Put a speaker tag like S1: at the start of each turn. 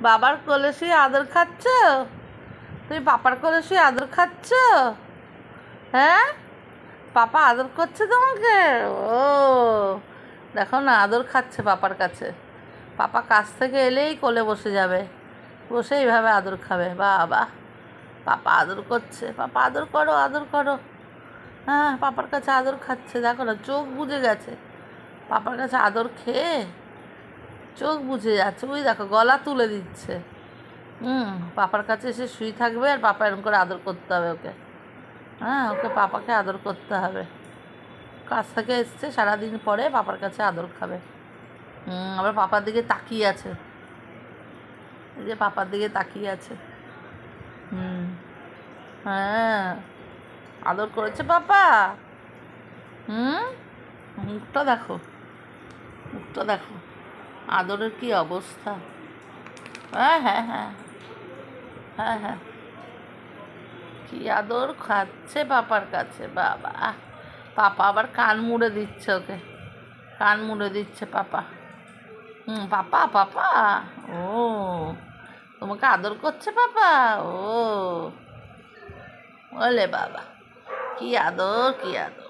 S1: বাবার কোলে শুয়ে আদর খাচ্ছ? তুমি পাপার কোলে শুয়ে আদর খাচ্ছ? হ্যাঁ, পাপা আদর করছে তোমাকে? ও দেখো না, আদর খাচ্ছে পাপার কাছে। পাপা কাছ থেকে এলেই কোলে বসে যাবে, বসে এইভাবে আদর খাবে। বাবা, পাপা আদর করছে। পাপা আদর করো, আদর করো। হ্যাঁ, পাপার কাছে আদর খাচ্ছে। দেখো না, চোখ বুজে গেছে। পাপার কাছে আদর খেয়ে চোখ বুজে যাচ্ছে। ওই দেখো, গলা তুলে দিচ্ছে। পাপার কাছে এসে শুয়ে থাকবে, আর পাপা এরকম করে আদর করতে হবে ওকে। হ্যাঁ, ওকে পাপাকে আদর করতে হবে। কাছ থেকে এসছে সারাদিন পরে, পাপার কাছে আদর খাবে। আবার পাপার দিকে তাকিয়ে আছে, এই যে পাপার দিকে তাকিয়ে আছে। হ্যাঁ, আদর করেছে পাপা। মুখটা দেখো, মুখটা দেখো, আদরের কি অবস্থা। হ্যাঁ হ্যাঁ হ্যাঁ হ্যাঁ হ্যাঁ, কি আদর খাচ্ছে পাপার কাছে। বাবা, পাপা আবার কান মুড়ে দিচ্ছে ওকে, কান মুড়ে দিচ্ছে পাপা। পাপা পাপা, ও তোমাকে আদর করছে পাপা। ও ওলে বাবা, কি আদর, কি আদর।